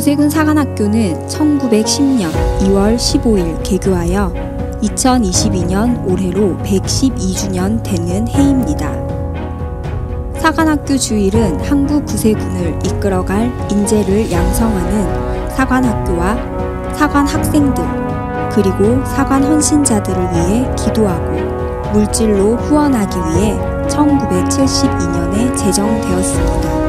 구세군 사관학교는 1910년 2월 15일 개교하여 2022년 올해로 112주년 되는 해입니다. 사관학교 주일은 한국 구세군을 이끌어갈 인재를 양성하는 사관학교와 사관학생들 그리고 사관 헌신자들을 위해 기도하고 물질로 후원하기 위해 1972년에 제정되었습니다.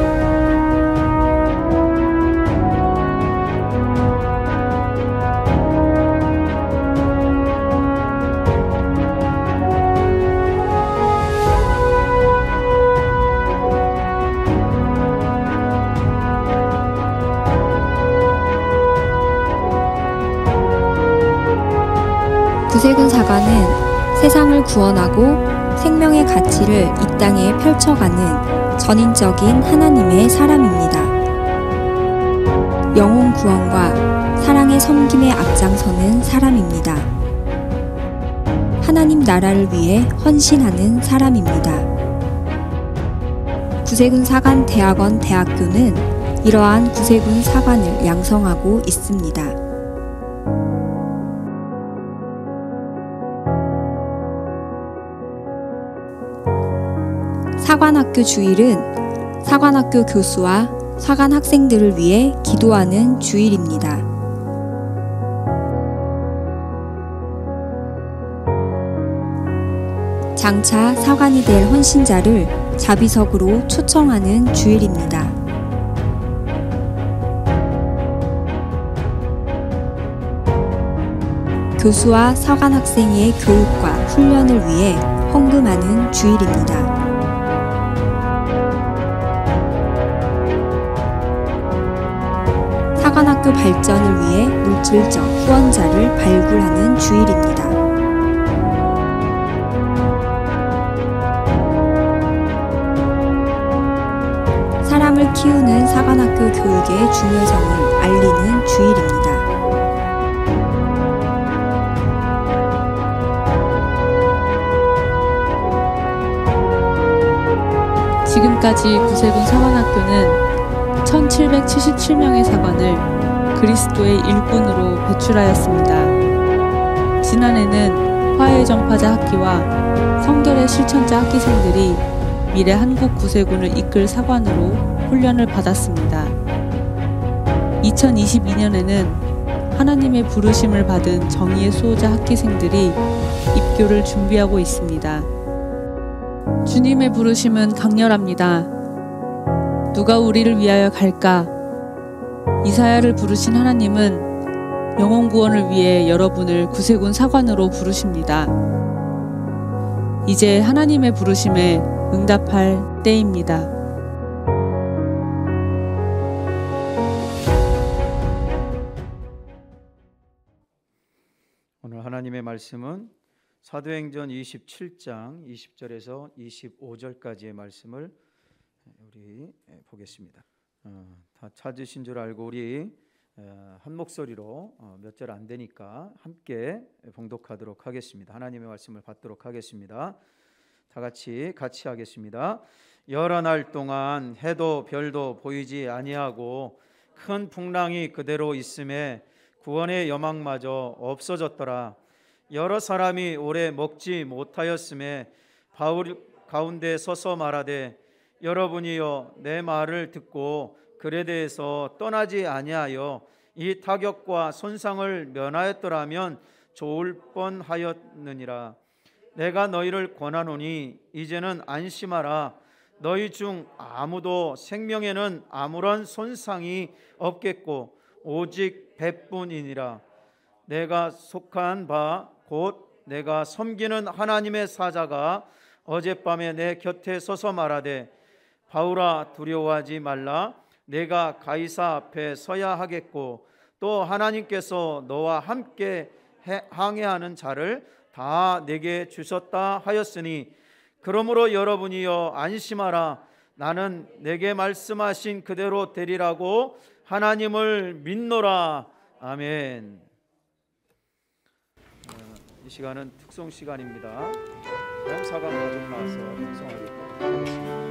구세군 사관은 세상을 구원하고 생명의 가치를 이 땅에 펼쳐가는 전인적인 하나님의 사람입니다. 영혼 구원과 사랑의 섬김에 앞장서는 사람입니다. 하나님 나라를 위해 헌신하는 사람입니다. 구세군 사관 대학원 대학교는 이러한 구세군 사관을 양성하고 있습니다. 사관학교 주일은 사관학교 교수와 사관 학생들을 위해 기도하는 주일입니다. 장차 사관이 될 헌신자를 자비석으로 초청하는 주일입니다. 교수와 사관 학생의 교육과 훈련을 위해 헌금하는 주일입니다. 사관학교 발전을 위해 물질적 후원자를 발굴하는 주일입니다. 사람을 키우는 사관학교 교육의 중요성을 알리는 주일입니다. 지금까지 구세군 사관학교는 1777명의 사관을 그리스도의 일꾼으로 배출하였습니다. 지난해는 화해정파자 학기와 성결의 실천자 학기생들이 미래 한국 구세군을 이끌 사관으로 훈련을 받았습니다. 2022년에는 하나님의 부르심을 받은 정의의 수호자 학기생들이 입교를 준비하고 있습니다. 주님의 부르심은 강렬합니다. 누가 우리를 위하여 갈까? 이사야를 부르신 하나님은 영혼 구원을 위해 여러분을 구세군 사관으로 부르십니다. 이제 하나님의 부르심에 응답할 때입니다. 오늘 하나님의 말씀은 사도행전 27장 20절에서 25절까지의 말씀을 우리 보겠습니다. 다 찾으신 줄 알고 우리 한 목소리로 몇 절 안 되니까 함께 봉독하도록 하겠습니다. 하나님의 말씀을 받도록 하겠습니다. 다 같이 하겠습니다. 여러 날 동안 해도 별도 보이지 아니하고 큰 풍랑이 그대로 있음에 구원의 여망마저 없어졌더라. 여러 사람이 오래 먹지 못하였음에 바울 가운데 서서 말하되 여러분이여 내 말을 듣고 글에 대해서 떠나지 아니하여 이 타격과 손상을 면하였더라면 좋을 뻔하였느니라. 내가 너희를 권하노니 이제는 안심하라. 너희 중 아무도 생명에는 아무런 손상이 없겠고 오직 배뿐이니라. 내가 속한 바 곧 내가 섬기는 하나님의 사자가 어젯밤에 내 곁에 서서 말하되 바울아 두려워하지 말라. 내가 가이사 앞에 서야 하겠고 또 하나님께서 너와 함께 항해하는 자를 다 내게 주셨다 하였으니 그러므로 여러분이여 안심하라. 나는 내게 말씀하신 그대로 되리라고 하나님을 믿노라. 아멘. 이 시간은 특송 시간입니다. 사관 가족 나와서 특송하겠습니다.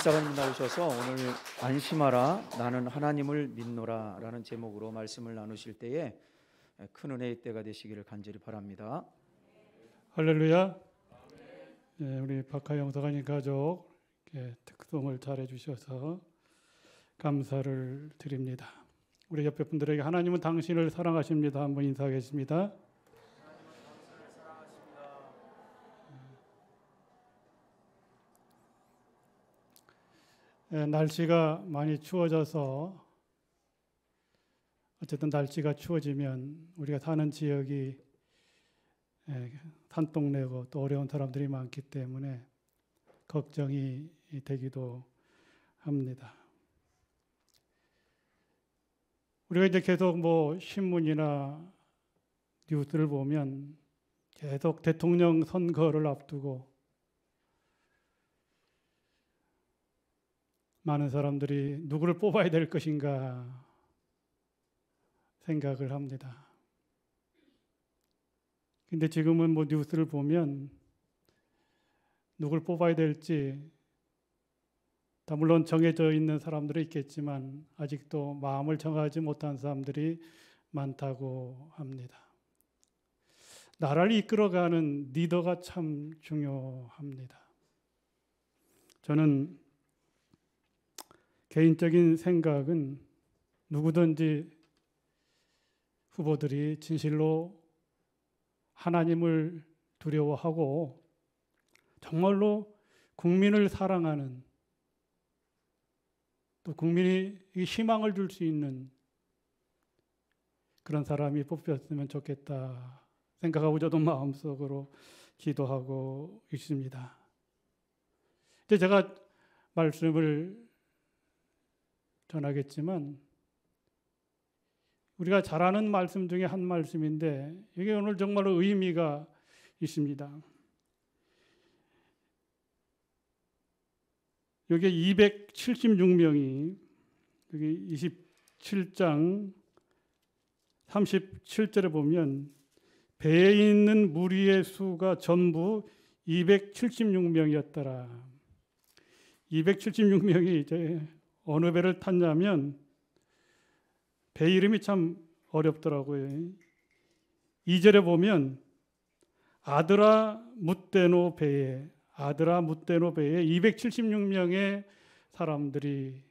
목사님 나오셔서 오늘 안심하라 나는 하나님을 믿노라 라는 제목으로 말씀을 나누실 때에 큰 은혜의 때가 되시기를 간절히 바랍니다. 할렐루야. 우리 박하영 사관님 가족 특송을 잘해 주셔서 감사를 드립니다. 우리 옆에 분들에게 하나님은 당신을 사랑하십니다 한번 인사하겠습니다. 날씨가 많이 추워져서 어쨌든 날씨가 추워지면 우리가 사는 지역이 산동네고 또 어려운 사람들이 많기 때문에 걱정이 되기도 합니다. 우리가 이제 계속 신문이나 뉴스를 보면 계속 대통령 선거를 앞두고 많은 사람들이 누구를 뽑아야 될 것인가 생각을 합니다. 근데 지금은 뉴스를 보면 누굴 뽑아야 될지 다 물론 정해져 있는 사람들이 있겠지만 아직도 마음을 정하지 못한 사람들이 많다고 합니다. 나라를 이끌어가는 리더가 참 중요합니다. 저는 개인적인 생각은 누구든지 후보들이 진실로 하나님을 두려워하고 정말로 국민을 사랑하는 또 국민이 희망을 줄 수 있는 그런 사람이 뽑혔으면 좋겠다 생각하고 저도 마음속으로 기도하고 있습니다. 이제 제가 말씀을 전하겠지만 우리가 잘 아는 말씀 중에 한 말씀인데 이게 오늘 정말로 의미가 있습니다. 여기 276명이 여기 27장 37절에 보면 배에 있는 무리의 수가 전부 276명이었더라. 276명이 이제 어느 배를 탔냐면 배 이름이 참 어렵더라고요. 2절에 보면 아드라 뭇데노 배에 276명의 사람들이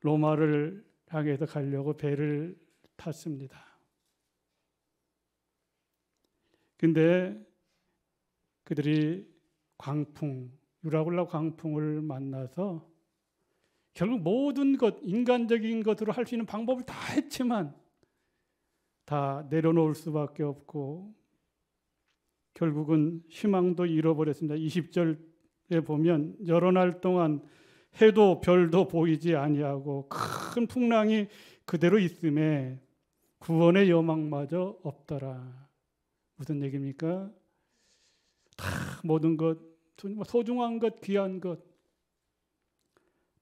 로마를 향해서 가려고 배를 탔습니다. 근데 그들이 유라굴라 광풍을 만나서 결국 모든 것, 인간적인 것으로 할 수 있는 방법을 다 했지만 다 내려놓을 수밖에 없고 결국은 희망도 잃어버렸습니다. 20절에 보면 여러 날 동안 해도 별도 보이지 아니하고 큰 풍랑이 그대로 있음에 구원의 여망마저 없더라. 무슨 얘기입니까? 다 모든 것, 소중한 것, 귀한 것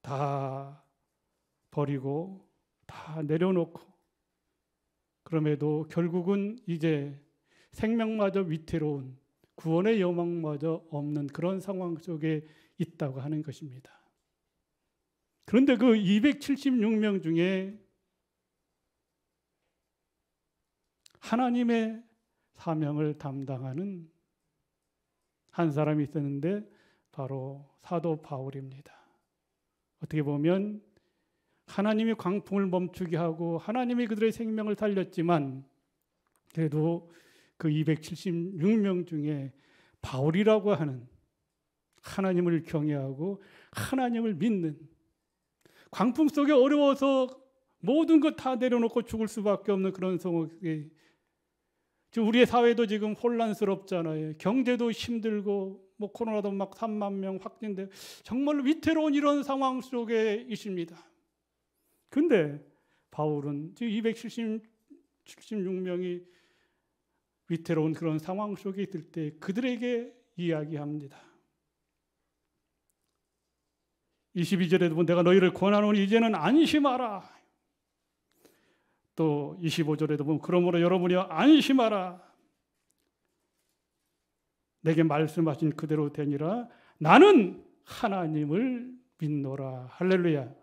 다 버리고 다 내려놓고 그럼에도 결국은 이제 생명마저 위태로운 구원의 여망마저 없는 그런 상황 속에 있다고 하는 것입니다. 그런데 그 276명 중에 하나님의 사명을 담당하는 한 사람이 있었는데 바로 사도 바울입니다. 어떻게 보면 하나님이 광풍을 멈추게 하고 하나님이 그들의 생명을 살렸지만 그래도 그 276명 중에 바울이라고 하는 하나님을 경외하고 하나님을 믿는 광풍 속에 어려워서 모든 것 다 내려놓고 죽을 수밖에 없는 그런 상황에 지금 우리의 사회도 지금 혼란스럽잖아요. 경제도 힘들고 코로나도 막 3만 명 확진돼 정말로 위태로운 이런 상황 속에 있습니다. 근데 바울은 지금 276명이 위태로운 그런 상황 속에 있을 때 그들에게 이야기합니다. 22절에도 보면 내가 너희를 권하노니 이제는 안심하라. 또 25절에도 보면 그러므로 여러분이 안심하라. 내게 말씀하신 그대로 되니라. 나는 하나님을 믿노라. 할렐루야.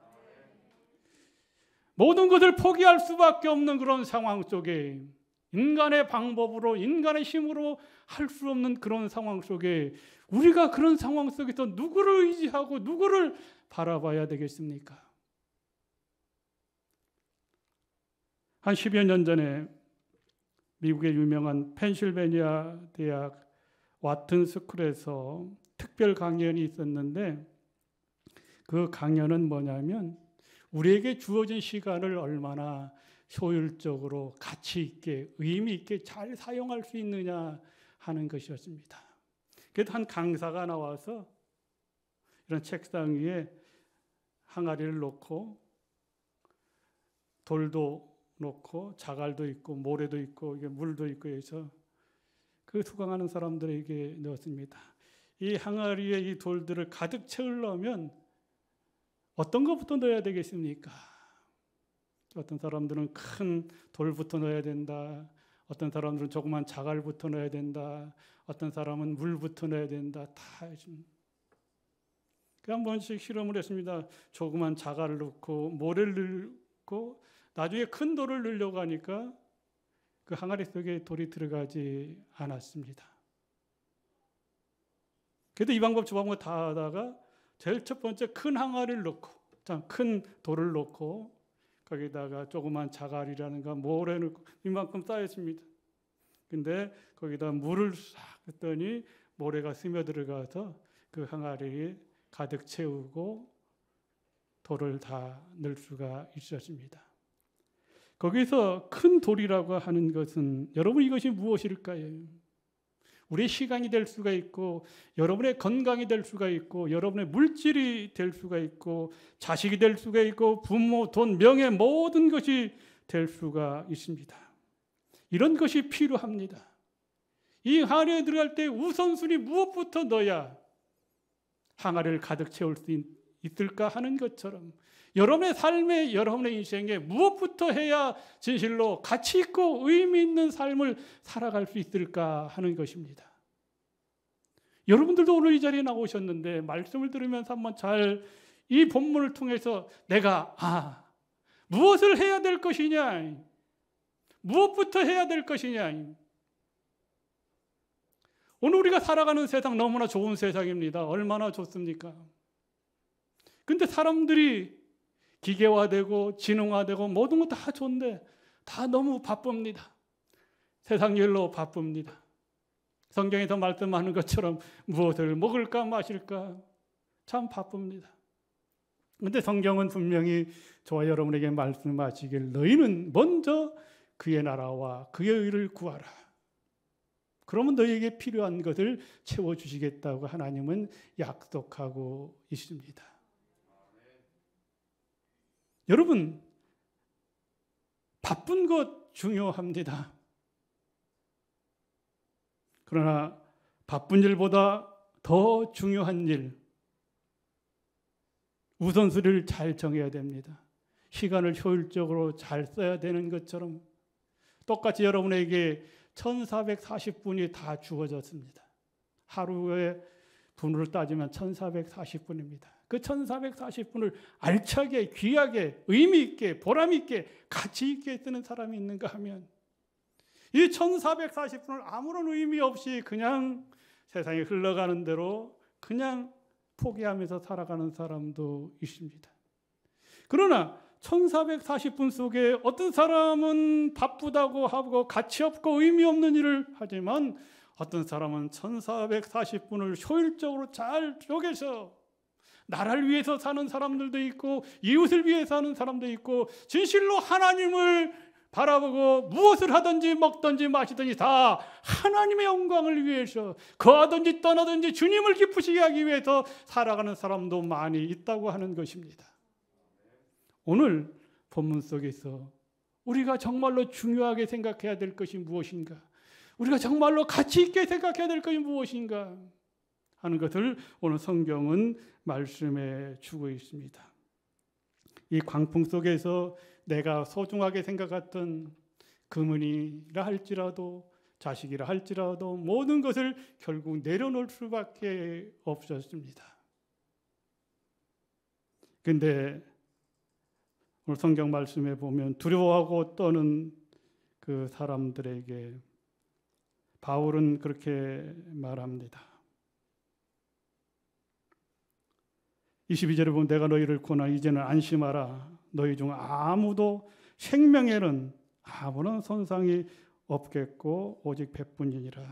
모든 것을 포기할 수밖에 없는 그런 상황 속에, 인간의 방법으로, 인간의 힘으로 할 수 없는 그런 상황 속에, 우리가 그런 상황 속에서 누구를 의지하고 누구를 바라봐야 되겠습니까? 한 10여 년 전에 미국의 유명한 펜실베니아 대학 와튼 스쿨에서 특별 강연이 있었는데, 그 강연은 뭐냐면 우리에게 주어진 시간을 얼마나 효율적으로 가치 있게 의미 있게 잘 사용할 수 있느냐 하는 것이었습니다. 그래서 한 강사가 나와서 이런 책상 위에 항아리를 놓고 돌도 놓고 자갈도 있고 모래도 있고 이게 물도 있고 해서 그 수강하는 사람들에게 넣었습니다. 이 항아리에 이 돌들을 가득 채우려면 어떤 것부터 넣어야 되겠습니까? 어떤 사람들은 큰 돌부터 넣어야 된다. 어떤 사람들은 조그만 자갈부터 넣어야 된다. 어떤 사람은 물부터 넣어야 된다. 다 한 번씩 실험을 했습니다. 조그만 자갈을 넣고 모래를 넣고 나중에 큰 돌을 넣으려고 하니까 그 항아리 속에 돌이 들어가지 않았습니다. 그래도 이 방법 저 방법 다 하다가 제일 첫 번째 큰 항아리를 넣고, 큰 돌을 넣고 거기다가 조그만 자갈이라는가 모래 넣고 이만큼 쌓였습니다. 근데 거기다 물을 싹 했더니 모래가 스며들어가서 그 항아리에 가득 채우고 돌을 다 넣을 수가 있었습니다. 거기서 큰 돌이라고 하는 것은 여러분 이것이 무엇일까요? 우리의 시간이 될 수가 있고 여러분의 건강이 될 수가 있고 여러분의 물질이 될 수가 있고 자식이 될 수가 있고 부모, 돈, 명예 모든 것이 될 수가 있습니다. 이런 것이 필요합니다. 이 항아리에 들어갈 때 우선순위 무엇부터 넣어야 항아리를 가득 채울 수 있을까 하는 것처럼 여러분의 삶에 여러분의 인생에 무엇부터 해야 진실로 가치 있고 의미 있는 삶을 살아갈 수 있을까 하는 것입니다. 여러분들도 오늘 이 자리에 나오셨는데 말씀을 들으면서 한번 잘 이 본문을 통해서 내가 무엇을 해야 될 것이냐, 무엇부터 해야 될 것이냐. 오늘 우리가 살아가는 세상 너무나 좋은 세상입니다. 얼마나 좋습니까? 근데 사람들이 기계화되고 지능화되고 모든 것 다 좋은데 다 너무 바쁩니다. 세상 일로 바쁩니다. 성경에서 말씀하는 것처럼 무엇을 먹을까 마실까 참 바쁩니다. 그런데 성경은 분명히 저와 여러분에게 말씀하시길 너희는 먼저 그의 나라와 그의 의를 구하라. 그러면 너희에게 필요한 것을 채워주시겠다고 하나님은 약속하고 있습니다. 여러분, 바쁜 것 중요합니다. 그러나 바쁜 일보다 더 중요한 일, 우선순위를 잘 정해야 됩니다. 시간을 효율적으로 잘 써야 되는 것처럼 똑같이 여러분에게 1440분이 다 주어졌습니다. 하루의 분으로 따지면 1440분입니다. 그 1440분을 알차게, 귀하게, 의미 있게, 보람 있게, 가치 있게 쓰는 사람이 있는가 하면 이 1440분을 아무런 의미 없이 그냥 세상에 흘러가는 대로 그냥 포기하면서 살아가는 사람도 있습니다. 그러나 1440분 속에 어떤 사람은 바쁘다고 하고 가치 없고 의미 없는 일을 하지만 어떤 사람은 1440분을 효율적으로 잘 쪼개서 나라를 위해서 사는 사람들도 있고 이웃을 위해서 사는 사람도 있고 진실로 하나님을 바라보고 무엇을 하든지 먹든지 마시든지 다 하나님의 영광을 위해서 거하든지 떠나든지 주님을 기쁘시게 하기 위해서 살아가는 사람도 많이 있다고 하는 것입니다. 오늘 본문 속에서 우리가 정말로 중요하게 생각해야 될 것이 무엇인가, 우리가 정말로 가치 있게 생각해야 될 것이 무엇인가 하는 것을 오늘 성경은 말씀해 주고 있습니다. 이 광풍 속에서 내가 소중하게 생각했던 금은이라 할지라도 자식이라 할지라도 모든 것을 결국 내려놓을 수밖에 없었습니다. 근데 오늘 성경 말씀에 보면 두려워하고 떠는 그 사람들에게 바울은 그렇게 말합니다. 22절에 보면 내가 너희를 구하나 이제는 안심하라. 너희 중 아무도 생명에는 아무런 손상이 없겠고 오직 배뿐이니라.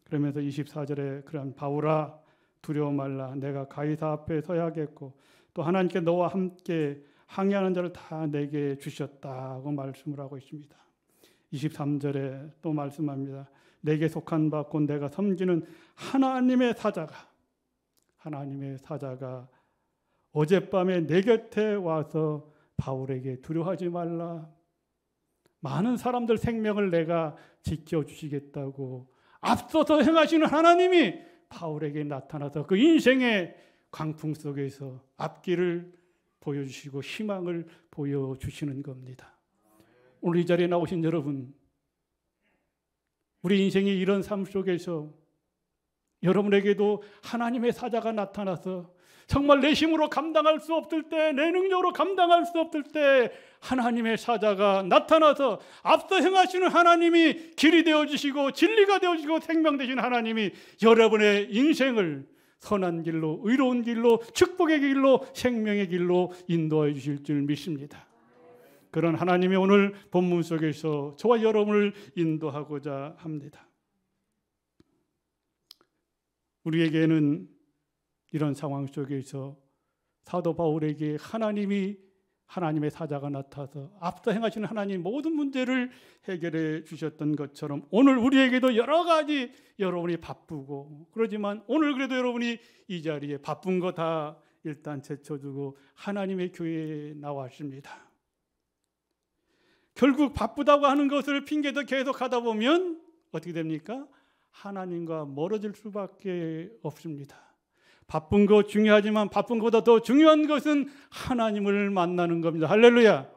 그러면서 24절에 그런 바울아 두려워 말라. 내가 가이사 앞에 서야겠고 또 하나님께 너와 함께 항해하는 자를 다 내게 주셨다고 말씀을 하고 있습니다. 23절에 또 말씀합니다. 내게 속한 바 곧 내가 섬기는 하나님의 사자가 어젯밤에 내 곁에 와서 바울에게 두려워하지 말라. 많은 사람들 생명을 내가 지켜주시겠다고 앞서서 행하시는 하나님이 바울에게 나타나서 그 인생의 광풍 속에서 앞길을 보여주시고 희망을 보여주시는 겁니다. 오늘 이 자리에 나오신 여러분, 우리 인생이 이런 삶 속에서 여러분에게도 하나님의 사자가 나타나서 정말 내 힘으로 감당할 수 없을 때, 내 능력으로 감당할 수 없을 때 하나님의 사자가 나타나서 앞서 행하시는 하나님이 길이 되어주시고 진리가 되어주시고 생명 되시는 하나님이 여러분의 인생을 선한 길로, 의로운 길로, 축복의 길로, 생명의 길로 인도해 주실 줄 믿습니다. 그런 하나님이 오늘 본문 속에서 저와 여러분을 인도하고자 합니다. 우리에게는 이런 상황 속에서 사도 바울에게 하나님의 사자가 나타나서 앞서 행하시는 하나님 모든 문제를 해결해 주셨던 것처럼 오늘 우리에게도 여러 가지 여러분이 바쁘고 그러지만 오늘 그래도 여러분이 이 자리에 바쁜 거 다 일단 제쳐두고 하나님의 교회에 나왔습니다. 결국 바쁘다고 하는 것을 핑계도 계속 하다 보면 어떻게 됩니까? 하나님과 멀어질 수밖에 없습니다. 바쁜 거 중요하지만 바쁜 것보다 더 중요한 것은 하나님을 만나는 겁니다. 할렐루야.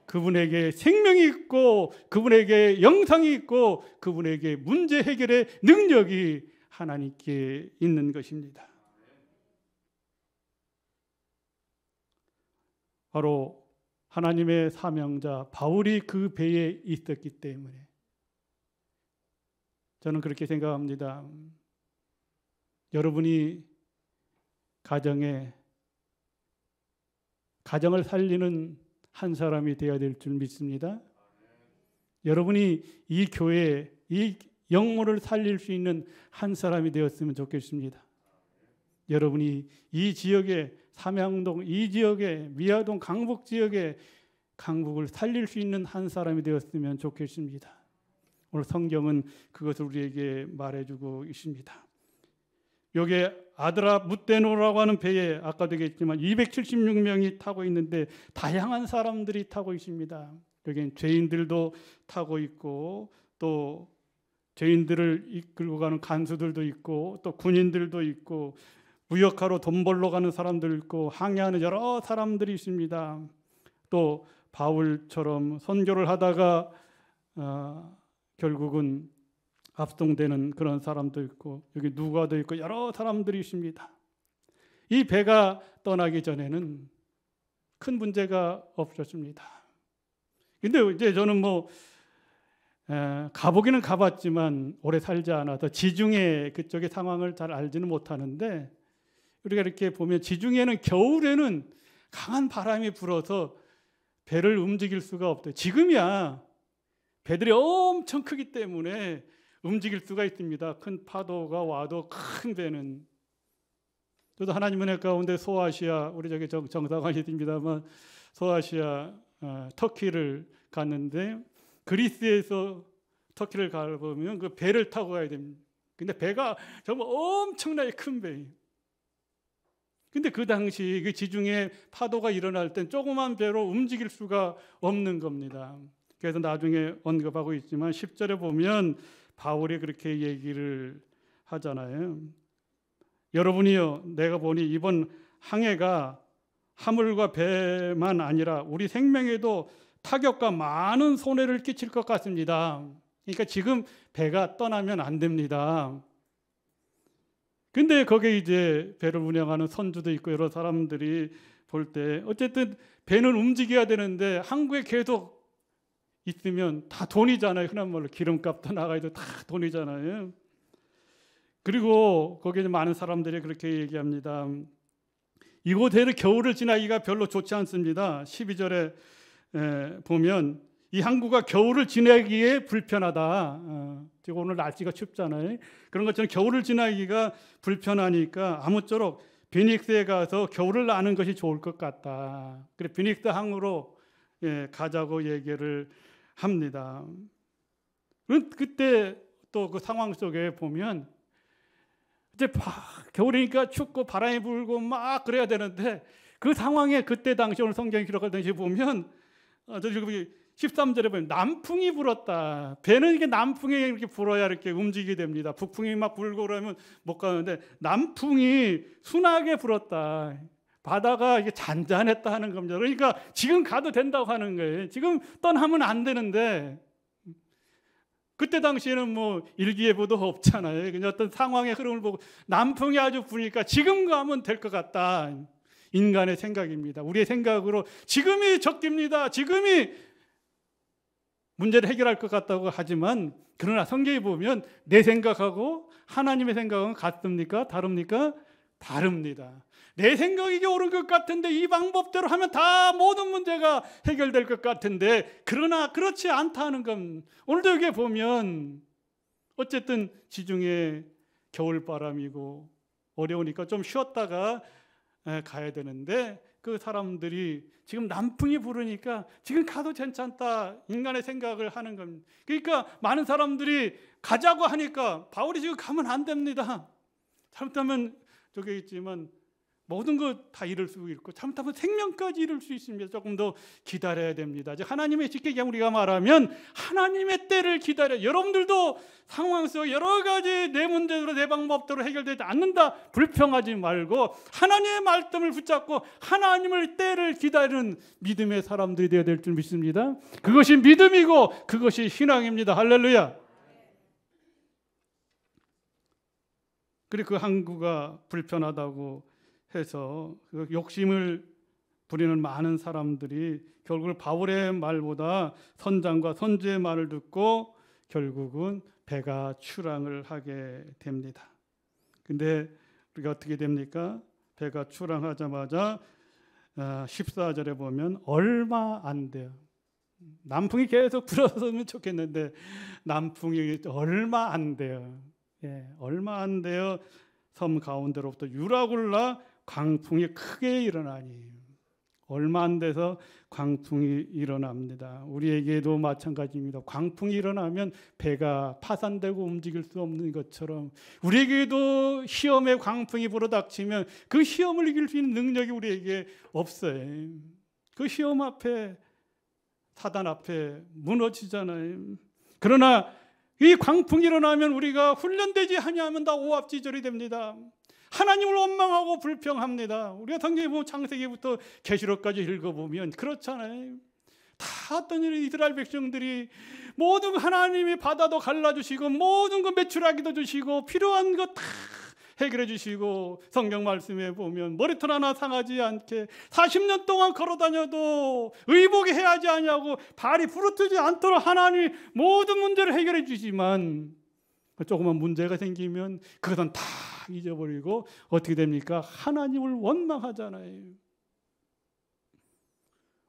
그분에게 생명이 있고 그분에게 영상이 있고 그분에게 문제 해결의 능력이 하나님께 있는 것입니다. 바로 하나님의 사명자 바울이 그 배에 있었기 때문에 저는 그렇게 생각합니다. 여러분이 가정을 살리는 한 사람이 되어야 될 줄 믿습니다. 여러분이 이 교회에 이 영혼을 살릴 수 있는 한 사람이 되었으면 좋겠습니다. 여러분이 이 지역에 삼양동, 이 지역에 미아동, 강북 지역에 강북을 살릴 수 있는 한 사람이 되었으면 좋겠습니다. 오늘 성경은 그것을 우리에게 말해주고 있습니다. 여기에 아드라 무테노라고 하는 배에 아까도 얘기했지만 276명이 타고 있는데 다양한 사람들이 타고 있습니다. 여기엔 죄인들도 타고 있고 또 죄인들을 이끌고 가는 간수들도 있고 또 군인들도 있고 무역하러 돈 벌러 가는 사람들 있고 항해하는 여러 사람들이 있습니다. 또 바울처럼 선교를 하다가 결국은 압송되는 그런 사람도 있고 여기 누가도 있고 여러 사람들이 있습니다. 이 배가 떠나기 전에는 큰 문제가 없었습니다. 근데 이제 저는 가보기는 가봤지만 오래 살지 않아서 지중해 그쪽의 상황을 잘 알지는 못하는데 우리가 이렇게 보면 지중해는 겨울에는 강한 바람이 불어서 배를 움직일 수가 없대요. 지금이야 배들이 엄청 크기 때문에 움직일 수가 있습니다. 큰 파도가 와도 큰 배는. 저도 하나님 은혜 가운데 소아시아 우리 저기 정사관이 있습니다만 소아시아 터키를 갔는데 그리스에서 터키를 가보면 그 배를 타고 가야 됩니다. 근데 배가 정말 엄청나게 큰 배예요. 근데 그 당시 그 지중해 파도가 일어날 땐 조그만 배로 움직일 수가 없는 겁니다. 그래서 나중에 언급하고 있지만 10절에 보면 바울이 그렇게 얘기를 하잖아요. 여러분이요, 내가 보니 이번 항해가 하물과 배만 아니라 우리 생명에도 타격과 많은 손해를 끼칠 것 같습니다. 그러니까 지금 배가 떠나면 안 됩니다. 근데 거기에 이제 배를 운영하는 선주도 있고 여러 사람들이 볼 때 어쨌든 배는 움직여야 되는데 항구에 계속 있으면 다 돈이잖아요. 흔한 말로 기름값도 나가도 다 돈이잖아요. 그리고 거기에 많은 사람들이 그렇게 얘기합니다. 이곳에는 겨울을 지나기가 별로 좋지 않습니다. 12절에 보면 이 항구가 겨울을 지나기에 불편하다. 지금 오늘 날씨가 춥잖아요. 그런 것처럼 겨울을 지나기가 불편하니까 아무쪼록 비닉스에 가서 겨울을 나는 것이 좋을 것 같다. 그래 비닉스 항으로 가자고 얘기를 합니다. 그때 또 그 상황 속에 보면 이제 겨울이니까 춥고 바람이 불고 막 그래야 되는데 그 상황에 그때 당시 오늘 성경이 기록할 당시 보면 저기 13절에 보면 남풍이 불었다. 배는 이게 남풍이 이렇게 불어야 이렇게 움직이게 됩니다. 북풍이 막 불고 그러면 못 가는데 남풍이 순하게 불었다. 바다가 이게 잔잔했다 하는 겁니다. 그러니까 지금 가도 된다고 하는 거예요. 지금 떠나면 안 되는데 그때 당시에는 뭐 일기예보도 없잖아요. 그냥 어떤 상황의 흐름을 보고 남풍이 아주 부니까 지금 가면 될 것 같다. 인간의 생각입니다. 우리의 생각으로 지금이 적기입니다. 지금이 문제를 해결할 것 같다고 하지만 그러나 성경에 보면 내 생각하고 하나님의 생각은 같습니까? 다릅니까? 다릅니다. 내 생각이 옳은 것 같은데 이 방법대로 하면 다 모든 문제가 해결될 것 같은데 그러나 그렇지 않다는 건 오늘도 여기 보면 어쨌든 지중해 겨울바람이고 어려우니까 좀 쉬었다가 가야 되는데 그 사람들이 지금 남풍이 부르니까 지금 가도 괜찮다 인간의 생각을 하는 겁니다. 그러니까 많은 사람들이 가자고 하니까 바울이 지금 가면 안 됩니다. 잘못하면 저게 있지만 모든 것 다 잃을 수 있고 잘못하면 생명까지 잃을 수 있습니다. 조금 더 기다려야 됩니다. 하나님의 쉽게 우리가 말하면 하나님의 때를 기다려. 여러분들도 상황 속 여러 가지 내 문제대로 내 방법대로 해결되지 않는다 불평하지 말고 하나님의 말씀을 붙잡고 하나님의 때를 기다리는 믿음의 사람들이 되어야 될 줄 믿습니다. 그것이 믿음이고 그것이 신앙입니다. 할렐루야. 그리고 그 항구가 불편하다고 해서 그 욕심을 부리는 많은 사람들이 결국 바울의 말보다 선장과 선지의 말을 듣고 결국은 배가 출항을 하게 됩니다. 근데 우리가 어떻게 됩니까? 배가 출항하자마자 14절에 보면 얼마 안 돼요. 남풍이 계속 불었으면 좋겠는데 남풍이 얼마 안 돼요. 얼마 안 돼요. 섬 가운데로부터 유라굴라 광풍이 크게 일어나니 얼마 안 돼서 광풍이 일어납니다. 우리에게도 마찬가지입니다. 광풍이 일어나면 배가 파산되고 움직일 수 없는 것처럼 우리에게도 시험에 광풍이 불어닥치면 그 시험을 이길 수 있는 능력이 우리에게 없어요. 그 시험 앞에 사단 앞에 무너지잖아요. 그러나 이 광풍이 일어나면 우리가 훈련되지 아니하면 다 오합지졸이 됩니다. 하나님을 원망하고 불평합니다. 우리가 성경에 보면 창세기부터 계시록까지 읽어보면 그렇잖아요. 다 어떤 일이 이스라엘 백성들이 모든 하나님이 바다도 갈라주시고 모든 거 매출하기도 주시고 필요한 거 다 해결해 주시고 성경 말씀에 보면 머리털 하나 상하지 않게 40년 동안 걸어다녀도 의복이 해하지 아니하고 발이 부르트지 않도록 하나님이 모든 문제를 해결해 주지만 조그만 문제가 생기면 그것은 다 잊어버리고 어떻게 됩니까? 하나님을 원망하잖아요.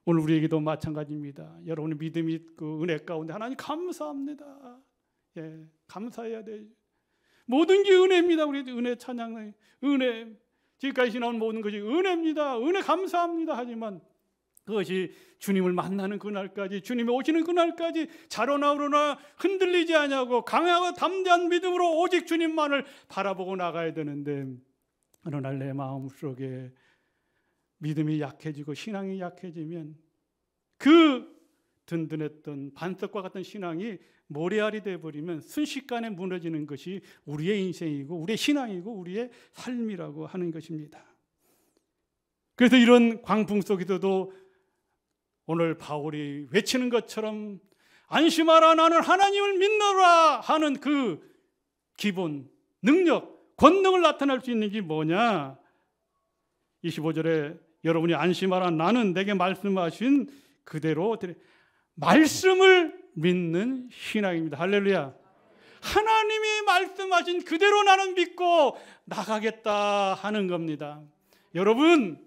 오늘 우리에게도 마찬가지입니다. 여러분의 믿음이 있고 은혜 가운데 하나님 감사합니다. 감사해야 돼요. 모든 게 은혜입니다. 우리 은혜 찬양, 은혜. 지금까지 나온 모든 것이 은혜입니다. 은혜 감사합니다. 하지만 그것이 주님을 만나는 그날까지, 주님이 오시는 그날까지 자로나 우로나 흔들리지 아니하고 강하고 담대한 믿음으로 오직 주님만을 바라보고 나가야 되는데 어느 날 내 마음속에 믿음이 약해지고 신앙이 약해지면 그 든든했던 반석과 같은 신앙이 모래알이 되어버리면 순식간에 무너지는 것이 우리의 인생이고 우리의 신앙이고 우리의 삶이라고 하는 것입니다. 그래서 이런 광풍 속에서도 오늘 바울이 외치는 것처럼 안심하라 나는 하나님을 믿노라 하는 그 기본 능력 권능을 나타낼 수 있는 게 뭐냐? 25절에 여러분이 안심하라 나는 내게 말씀하신 그대로 말씀을 믿는 신앙입니다. 할렐루야. 하나님이 말씀하신 그대로 나는 믿고 나가겠다 하는 겁니다. 여러분,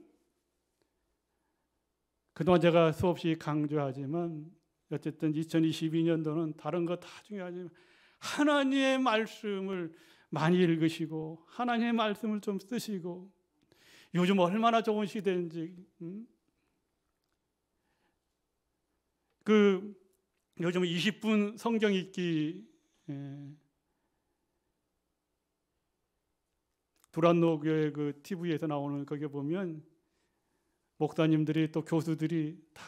그동안 제가 수없이 강조하지만 어쨌든 2022년도는 다른 거 다 중요하지만 하나님의 말씀을 많이 읽으시고 하나님의 말씀을 좀 쓰시고, 요즘 얼마나 좋은 시대인지, 요즘 20분 성경 읽기 두란노 교회 그 TV에서 나오는 거기에 보면 목사님들이 또 교수들이 다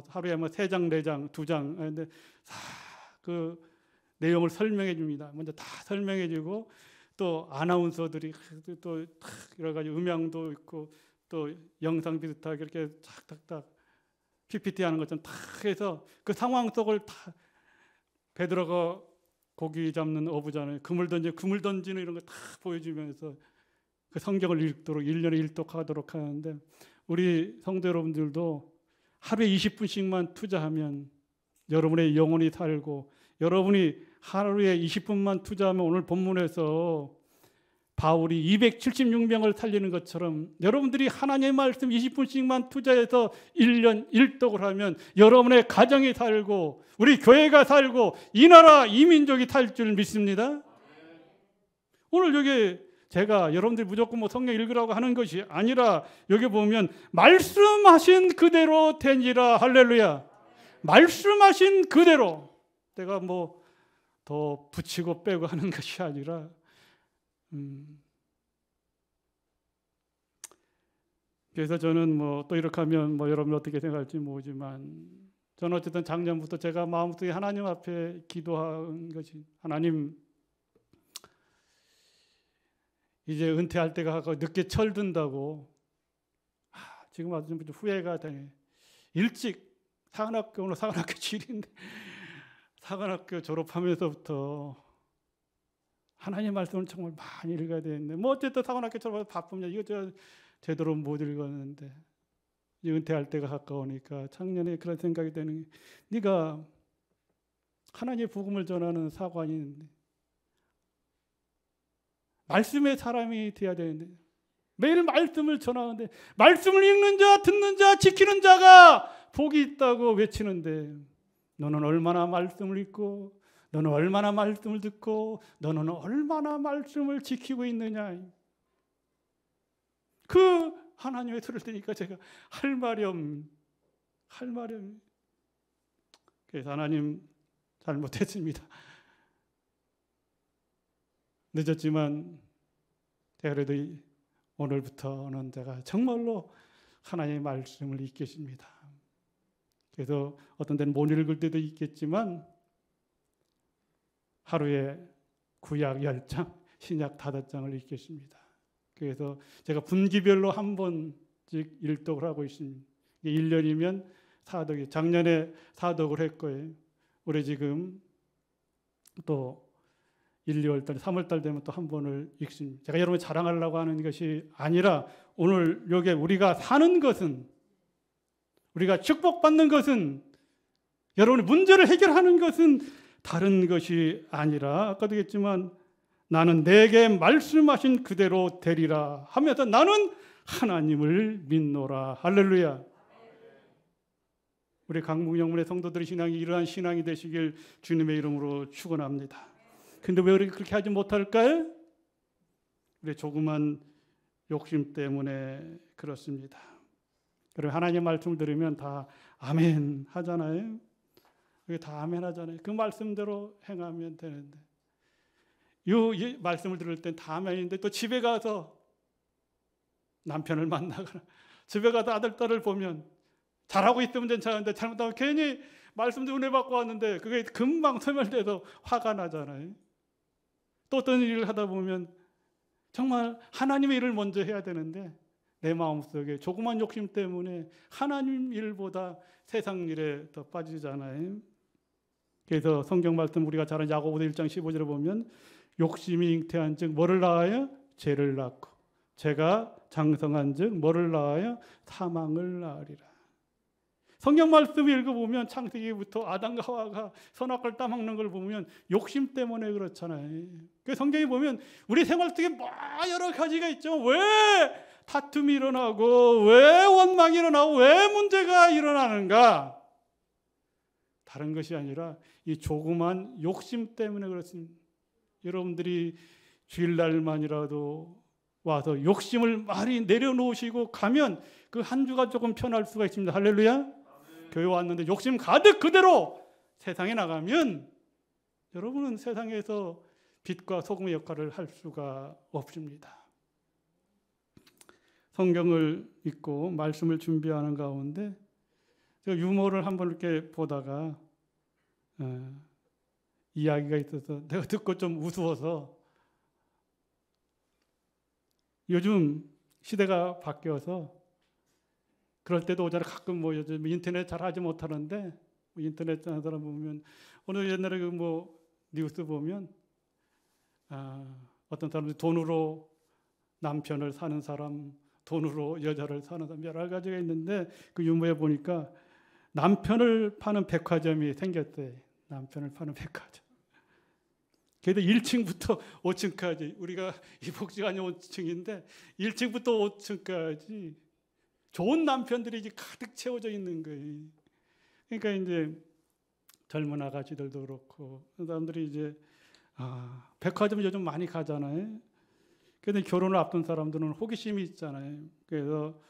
하루에 뭐 3장, 4장, 2장 근데 다 그 내용을 설명해 줍니다. 먼저 다 설명해 주고 또 아나운서들이 또 여러 가지 음향도 있고 또 영상 비슷하게 이렇게 탁탁탁 PPT 하는 것처럼 다 해서 그 상황 속을 다 베드로가 고기 잡는 어부잖아요. 그물 던지는 이런 거 다 보여주면서 그 성경을 읽도록 1년에 일독하도록 하는데, 우리 성도 여러분들도 하루에 20분씩만 투자하면 여러분의 영혼이 살고, 여러분이 하루에 20분만 투자하면 오늘 본문에서 바울이 276명을 살리는 것처럼 여러분들이 하나님의 말씀 20분씩만 투자해서 1년 일독을 하면 여러분의 가정이 살고 우리 교회가 살고 이 나라 이 민족이 살 줄 믿습니다. 오늘 여기 제가 여러분들이 무조건 뭐 성경 읽으라고 하는 것이 아니라 여기 보면 말씀하신 그대로 되니라. 할렐루야. 말씀하신 그대로, 내가 뭐 더 붙이고 빼고 하는 것이 아니라 그래서 저는 뭐 또 이렇게 하면 뭐 여러분 어떻게 생각할지 모르지만, 저는 어쨌든 작년부터 제가 마음속에 하나님 앞에 기도한 것이, 하나님 이제 은퇴할 때가 가고 늦게 철든다고 지금 아주 좀 후회가 되네. 일찍 사관학교 질인데 사관학교 졸업하면서부터 하나님 말씀을 정말 많이 읽어야 되는데, 뭐 어쨌든 사관학교 졸업해서 바쁘냐, 이거 저 제대로 못 읽었는데 은퇴할 때가 가까우니까 작년에 그런 생각이 드는 게, 네가 하나님의 복음을 전하는 사관인데 말씀의 사람이 돼야 되는데, 매일 말씀을 전하는데 말씀을 읽는 자, 듣는 자, 지키는 자가 복이 있다고 외치는데, 너는 얼마나 말씀을 읽고 너는 얼마나 말씀을 듣고 너는 얼마나 말씀을 지키고 있느냐. 그 하나님의 소리를 들으니까 제가 할 말이 없는. 그래서 하나님 잘못했습니다. 늦었지만 그래도 오늘부터는 제가 정말로 하나님의 말씀을 읽겠습니다. 그래서 어떤 데는 못 읽을 때도 있겠지만 하루에 구약 10장, 신약 5장을 읽겠습니다. 그래서 제가 분기별로 한 번씩 일독을 하고 있습니다. 1년이면 사독이, 작년에 사독을 했고요. 올해 지금 또 1, 2월 달, 3월 달 되면 또 한 번을 읽습니다. 제가 여러분 자랑하려고 하는 것이 아니라, 오늘 여기 우리가 사는 것은, 우리가 축복받는 것은, 여러분의 문제를 해결하는 것은 다른 것이 아니라, 아까도 했지만 나는 내게 말씀하신 그대로 되리라 하면서 나는 하나님을 믿노라. 할렐루야. 우리 강북영문의 성도들의 신앙이 이러한 신앙이 되시길 주님의 이름으로 축원합니다. 근데 왜 그렇게 하지 못할까요? 우리 조그만 욕심 때문에 그렇습니다. 그리고 하나님의 말씀을 들으면 다 아멘 하잖아요. 그게 다 아멘 하잖아요. 그 말씀대로 행하면 되는데, 이 말씀을 들을 땐 다 아멘인데 또 집에 가서 남편을 만나거나 집에 가서 아들, 딸을 보면 잘하고 있으면 괜찮은데 잘못하면 괜히 말씀도 은혜 받고 왔는데 그게 금방 소멸돼서 화가 나잖아요. 또 어떤 일을 하다 보면 정말 하나님의 일을 먼저 해야 되는데 내 마음속에 조그만 욕심 때문에 하나님 일보다 세상 일에 더 빠지잖아요. 그래서 성경 말씀 우리가 잘 아는 야고보서 1장 15절에 보면 욕심이 잉태한 즉 뭐를 낳아요? 죄를 낳고 죄가 장성한즉 뭐를 낳아요? 사망을 낳으리라. 성경 말씀 읽어보면 창세기부터 아담과 하와가 선악과를 따먹는 걸 보면 욕심 때문에 그렇잖아요. 그 성경에 보면 우리 생활 속에 뭐 여러 가지가 있죠. 왜 다툼이 일어나고 왜 원망이 일어나고 왜 문제가 일어나는가? 다른 것이 아니라 이 조그만 욕심 때문에 그렇습니다. 여러분들이 주일날만이라도 와서 욕심을 많이 내려놓으시고 가면 그 한 주가 조금 편할 수가 있습니다. 할렐루야. 교회 왔는데 욕심 가득 그대로 세상에 나가면 여러분은 세상에서 빛과 소금의 역할을 할 수가 없습니다. 성경을 읽고 말씀을 준비하는 가운데 제가 유머를 한번 이렇게 보다가 이야기가 있어서 내가 듣고 좀 우스워서, 요즘 시대가 바뀌어서 그럴 때도 오잖아. 가끔 뭐 요즘 인터넷 잘 하지 못하는데 인터넷 하는 사람 보면 오늘 옛날에 그 뭐 뉴스 보면 어떤 사람들이 돈으로 남편을 사는 사람, 돈으로 여자를 사는 사람 여러 가지가 있는데 그 유머에 보니까 남편을 파는 백화점이 생겼어요. 남편을 파는 백화점. 그래도 1층부터 5층까지 우리가 이 복지관이 5층인데 1층부터 5층까지 좋은 남편들이 이제 가득 채워져 있는 거예요. 그러니까 이제 젊은 아가씨들도 그렇고 사람들이 이제 백화점 요즘 많이 가잖아요. 그런데 결혼을 앞둔 사람들은 호기심이 있잖아요. 그래서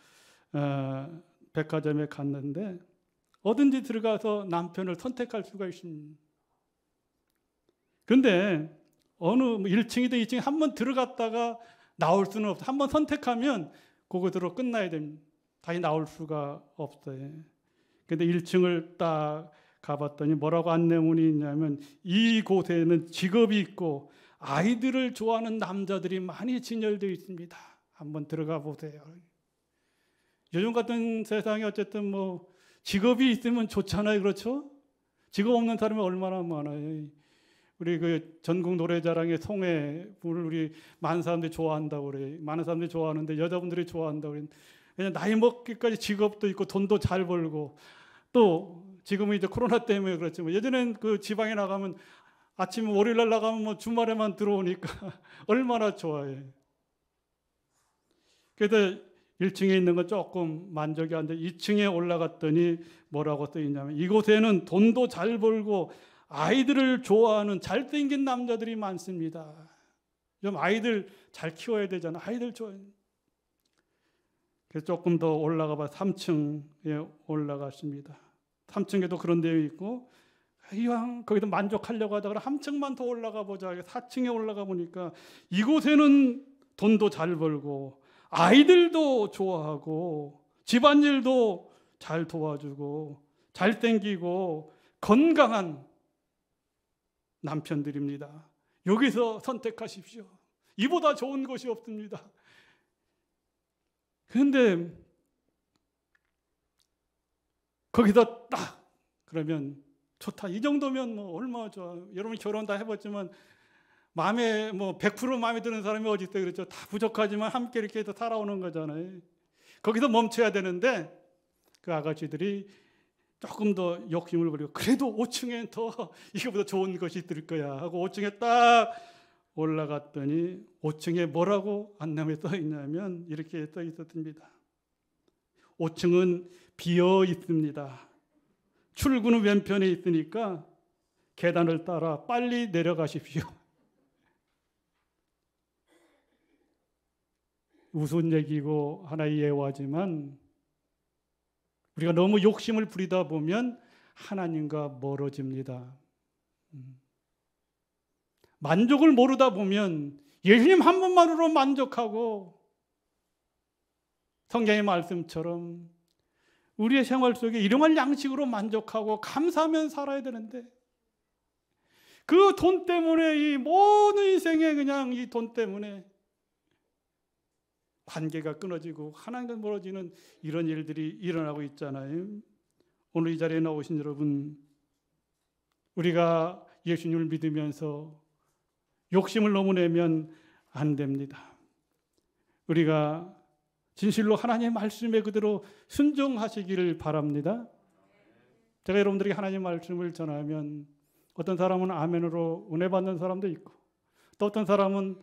백화점에 갔는데 어딘지 들어가서 남편을 선택할 수가 있습니다. 그런데 어느 1층이든 2층에 한번 들어갔다가 나올 수는 없어요. 한번 선택하면 그것으로 끝나야 됩니다. 다시 나올 수가 없어요. 그런데 1층을 딱 가봤더니 뭐라고 안내문이 있냐면 이곳에는 직업이 있고 아이들을 좋아하는 남자들이 많이 진열되어 있습니다. 한번 들어가 보세요. 요즘 같은 세상에 어쨌든 뭐 직업이 있으면 좋잖아요. 그렇죠? 직업 없는 사람이 얼마나 많아요. 우리 그 전국 노래자랑의 송혜 분을 우리 많은 사람들이 좋아한다고 그래요. 많은 사람들이 좋아하는데 여자분들이 좋아한다고 그래요. 그냥 나이 먹기까지 직업도 있고 돈도 잘 벌고, 또 지금은 이제 코로나 때문에 그렇지만 예전엔 그 지방에 나가면 아침 월요일날 나가면 뭐 주말에만 들어오니까 얼마나 좋아해. 그래서 1층에 있는 건 조금 만족이 안 돼. 2층에 올라갔더니 뭐라고 써 있냐면 이곳에는 돈도 잘 벌고 아이들을 좋아하는 잘생긴 남자들이 많습니다. 좀 아이들 잘 키워야 되잖아. 아이들 좋아해. 그래서 조금 더 올라가 봐 3층에 올라갔습니다. 3층에도 그런 데가 있고 이왕 거기도 만족하려고 하다가 한 층만 더 올라가 보자. 4층에 올라가 보니까 이곳에는 돈도 잘 벌고 아이들도 좋아하고 집안일도 잘 도와주고 잘생기고 건강한 남편들입니다. 여기서 선택하십시오. 이보다 좋은 것이 없습니다. 그런데 거기서 딱 그러면 좋다. 이 정도면 뭐 얼마나 좋아. 여러분 결혼 다 해봤지만 마음에 뭐 100% 마음에 드는 사람이 어디 있어요. 그렇죠. 다 부족하지만 함께 이렇게 해서 살아오는 거잖아요. 거기서 멈춰야 되는데 그 아가씨들이 조금 더 욕심을 부리고 그래도 5층에 더 이거보다 좋은 것이 있을 거야 하고 5층에 딱 올라갔더니 5층에 뭐라고 안내문에 써 있냐면 이렇게 써 있었습니다. 5층은 비어 있습니다. 출구는 왼편에 있으니까 계단을 따라 빨리 내려가십시오. 우스운 얘기고 하나의 예화지만 우리가 너무 욕심을 부리다 보면 하나님과 멀어집니다. 만족을 모르다 보면 예수님 한 분만으로 만족하고 성경의 말씀처럼 우리의 생활 속에 일용할 양식으로 만족하고 감사하면 살아야 되는데 그 돈 때문에 이 모든 인생에 그냥 이 돈 때문에 관계가 끊어지고 하나님과 멀어지는 이런 일들이 일어나고 있잖아요. 오늘 이 자리에 나오신 여러분, 우리가 예수님을 믿으면서 욕심을 너무 내면 안 됩니다. 우리가 진실로 하나님의 말씀에 그대로 순종하시기를 바랍니다. 제가 여러분들에게 하나님의 말씀을 전하면 어떤 사람은 아멘으로 은혜 받는 사람도 있고, 또 어떤 사람은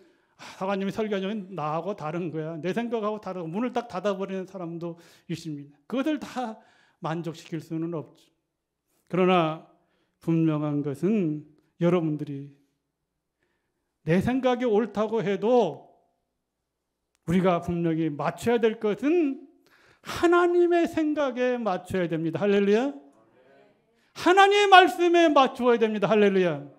사관님이 설교하면 나하고 다른 거야, 내 생각하고 다르고, 문을 딱 닫아버리는 사람도 있습니다. 그것을 다 만족시킬 수는 없죠. 그러나 분명한 것은 여러분들이 내 생각이 옳다고 해도 우리가 분명히 맞춰야 될 것은 하나님의 생각에 맞춰야 됩니다. 할렐루야. 하나님의 말씀에 맞춰야 됩니다. 할렐루야.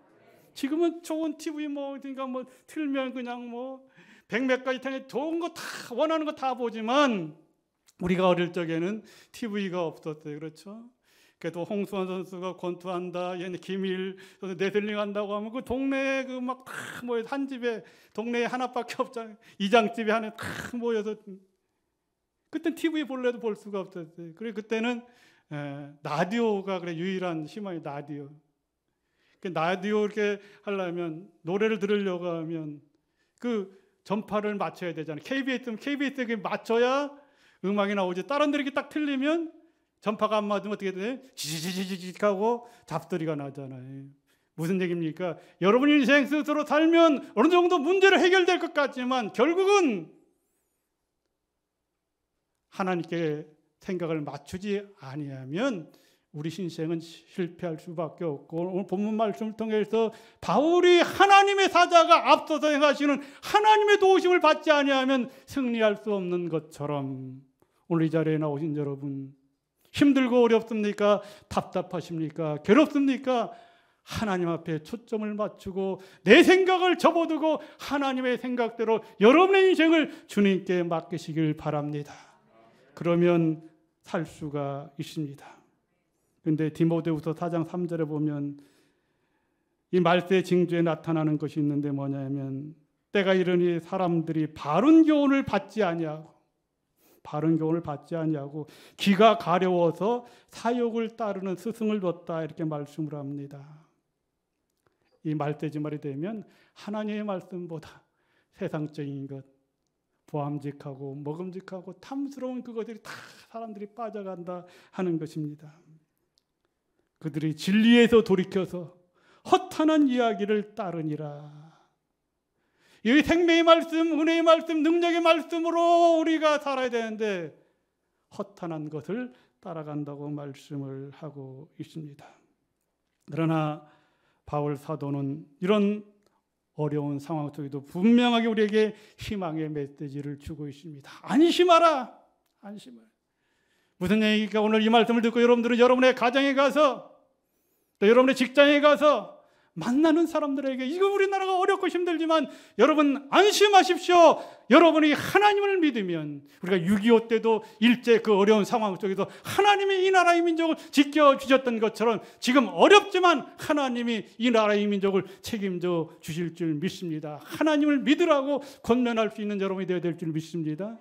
지금은 좋은 TV 그러니까 틀면 그냥 백몇 가지 탕에 좋은 거 다 원하는 거 다 보지만, 우리가 어릴 적에는 TV가 없었어요. 그렇죠? 그래도 홍수환 선수가 권투한다, 얘네 김일 선수 레슬링 한다고 하면 그 동네에 한 집에 동네에 하나밖에 없잖아요. 이장집에 하나 다 모여서, 그때 TV 볼래도 볼 수가 없었어요. 그래 그때는 라디오가 유일한 희망이 라디오. 그 라디오 이렇게 하려면, 노래를 들으려고 하면 그 전파를 맞춰야 되잖아요. KBS에 맞춰야 음악이 나오지. 다른 데를 이렇게 딱 틀리면 전파가 안 맞으면 어떻게 돼? 지지지지직 하고 잡소리가 나잖아요. 무슨 얘기입니까? 여러분 인생 스스로 살면 어느 정도 문제를 해결될 것 같지만 결국은 하나님께 생각을 맞추지 아니하면 우리 신생은 실패할 수밖에 없고, 오늘 본문 말씀을 통해서 바울이 하나님의 사자가 앞서서 행하시는 하나님의 도우심을 받지 아니하면 승리할 수 없는 것처럼, 오늘 이 자리에 나오신 여러분, 힘들고 어렵습니까? 답답하십니까? 괴롭습니까? 하나님 앞에 초점을 맞추고 내 생각을 접어두고 하나님의 생각대로 여러분의 인생을 주님께 맡기시길 바랍니다. 그러면 살 수가 있습니다. 그런데 디모데후서 4장 3절에 보면 이 말세의 징조에 나타나는 것이 있는데 뭐냐면, 때가 이르니 사람들이 바른 교훈을 받지 아니하고 귀가 가려워서 사욕을 따르는 스승을 뒀다, 이렇게 말씀을 합니다. 이 말세지말이 되면 하나님의 말씀보다 세상적인 것, 보암직하고 먹음직하고 탐스러운 그것들이 다 사람들이 빠져간다 하는 것입니다. 그들이 진리에서 돌이켜서 허탄한 이야기를 따르니라. 이 생명의 말씀, 은혜의 말씀, 능력의 말씀으로 우리가 살아야 되는데 허탄한 것을 따라간다고 말씀을 하고 있습니다. 그러나 바울 사도는 이런 어려운 상황 속에도 분명하게 우리에게 희망의 메시지를 주고 있습니다. 안심하라. 안심하라. 무슨 얘기가, 오늘 이 말씀을 듣고 여러분들은 여러분의 가정에 가서, 또 여러분의 직장에 가서 만나는 사람들에게, 이거 우리나라가 어렵고 힘들지만 여러분 안심하십시오. 여러분이 하나님을 믿으면, 우리가 6.25 때도 일제 그 어려운 상황 속에서 하나님이 이 나라의 민족을 지켜주셨던 것처럼 지금 어렵지만 하나님이 이 나라의 민족을 책임져 주실 줄 믿습니다. 하나님을 믿으라고 권면할 수 있는 여러분이 되어야 될 줄 믿습니다.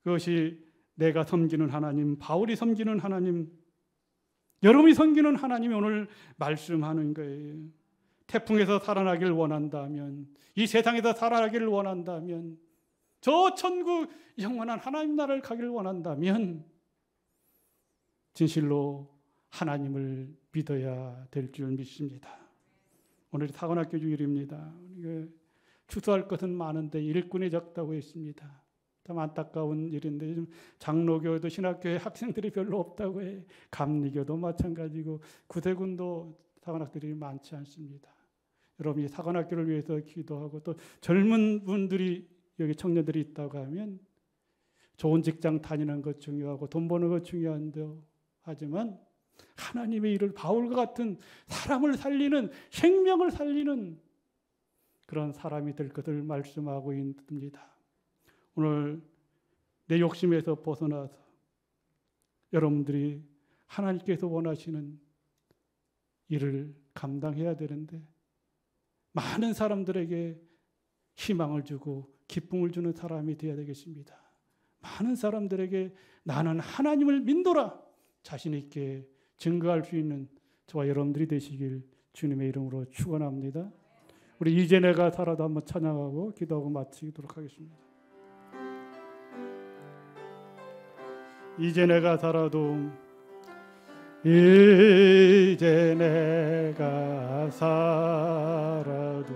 그것이 내가 섬기는 하나님, 바울이 섬기는 하나님, 여러분이 섬기는 하나님이 오늘 말씀하는 거예요. 태풍에서 살아나기를 원한다면, 이 세상에서 살아나기를 원한다면, 저 천국 영원한 하나님 나라를 가기를 원한다면 진실로 하나님을 믿어야 될 줄 믿습니다. 오늘이 사관학교 주일입니다. 추수할 것은 많은데 일꾼이 적다고 했습니다. 참 안타까운 일인데, 요즘 장로교도 신학교에 학생들이 별로 없다고 해. 감리교도 마찬가지고 구세군도 사관학들이 많지 않습니다. 여러분, 이 사관학교를 위해서 기도하고, 또 젊은 분들이, 여기 청년들이 있다고 하면 좋은 직장 다니는 것 중요하고 돈 버는 것 중요한데, 하지만 하나님의 일을, 바울과 같은 사람을 살리는, 생명을 살리는 그런 사람이 될 것을 말씀하고 있습니다. 오늘 내 욕심에서 벗어나서 여러분들이 하나님께서 원하시는 일을 감당해야 되는데, 많은 사람들에게 희망을 주고 기쁨을 주는 사람이 되어야 되겠습니다. 많은 사람들에게 나는 하나님을 믿노라 자신 있게 증거할 수 있는 저와 여러분들이 되시길 주님의 이름으로 축원합니다. 우리 이제 내가 살아도 한번 찬양하고 기도하고 마치도록 하겠습니다. 이제 내가 살아도 이제 내가 살아도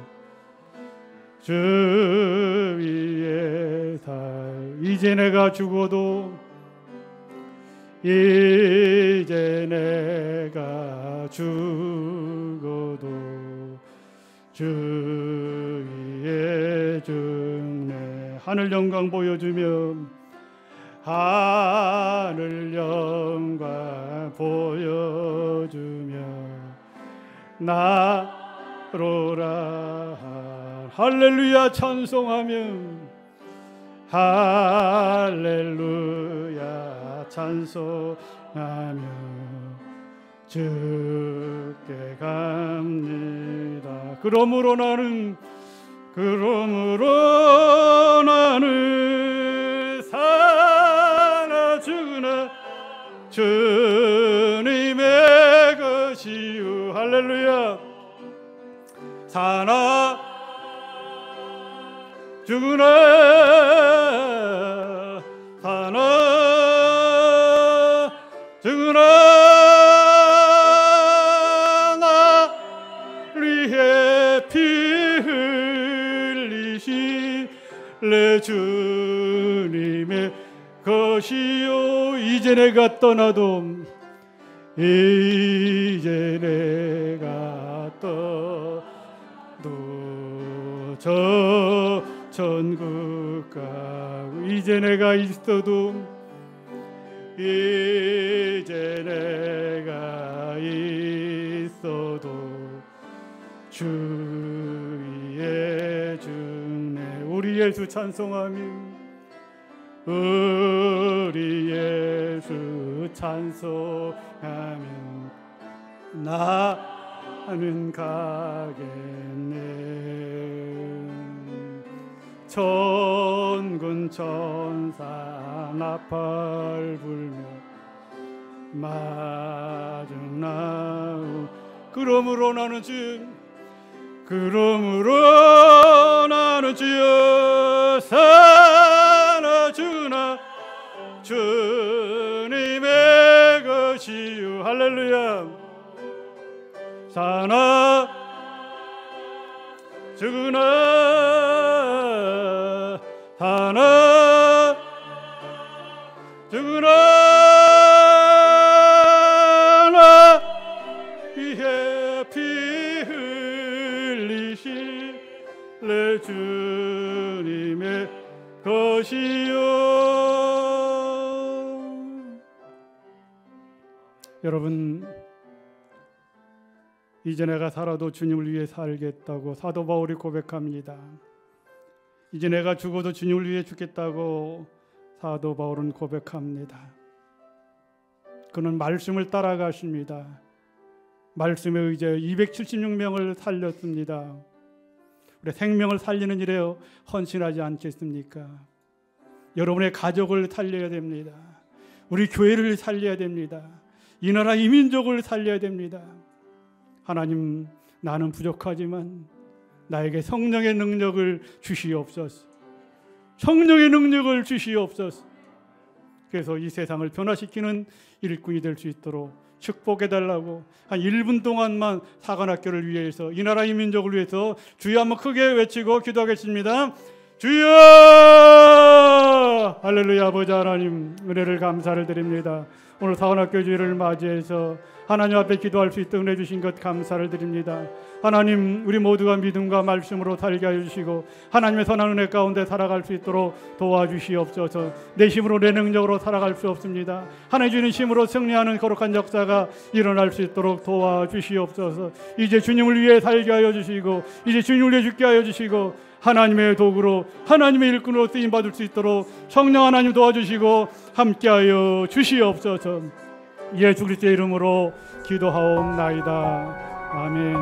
주 위에 이제 내가 죽어도 이제 내가 죽어도 주 위에 죽네. 하늘 영광 보여주며 하늘 영광 보여주며 나로라 할렐루야 찬송하며 할렐루야 찬송하며 주께 갑니다. 그러므로 나는 사나 죽으나 주님의 것이요 할렐루야 사나 죽으나 사나 죽으나 나리에 피 흘리시 내 주님의 것이요 이제 내가 떠나도 이제 내가 떠도 저 천국 가고 이제 내가 있어도 이제 내가 있어도 주 위에 죽네. 우리 예수 찬송하며 우리 예수 찬송하며 나는 가겠네. 천군 천사 나팔 불며 마중 나오 그러므로 나는 주여 사나 주나 주님의 것이요 할렐루야 사나 죽으나 사나 죽으나 나 위에 피 흘리시 내 주님의 것이요. 여러분 이제 내가 살아도 주님을 위해 살겠다고 사도 바울이 고백합니다. 이제 내가 죽어도 주님을 위해 죽겠다고 사도 바울은 고백합니다. 그는 말씀을 따라가십니다. 말씀에 의지하여 276명을 살렸습니다. 우리 생명을 살리는 일에 헌신하지 않겠습니까? 여러분의 가족을 살려야 됩니다. 우리 교회를 살려야 됩니다. 이 나라 이 민족을 살려야 됩니다. 하나님 나는 부족하지만 나에게 성령의 능력을 주시옵소서. 성령의 능력을 주시옵소서. 그래서 이 세상을 변화시키는 일꾼이 될 수 있도록 축복해달라고 한 1분 동안만 사관학교를 위해서 이 나라 이 민족을 위해서 주여 한번 크게 외치고 기도하겠습니다. 주여 할렐루야. 아버지 하나님 은혜를 감사를 드립니다. 오늘 사관학교 주일을 맞이해서 하나님 앞에 기도할 수 있도록 은혜 주신 것 감사를 드립니다. 하나님 우리 모두가 믿음과 말씀으로 살게 하여 주시고 하나님의 선한 은혜 가운데 살아갈 수 있도록 도와주시옵소서. 내 힘으로 내 능력으로 살아갈 수 없습니다. 하나님 주님 힘으로 승리하는 거룩한 역사가 일어날 수 있도록 도와주시옵소서. 이제 주님을 위해 살게 하여 주시고 이제 주님을 위해 죽게 하여 주시고 하나님의 도구로 하나님의 일꾼으로 쓰임받을 수 있도록 성령 하나님 도와주시고 함께하여 주시옵소서. 예수 그리스도의 이름으로 기도하옵나이다. 아멘.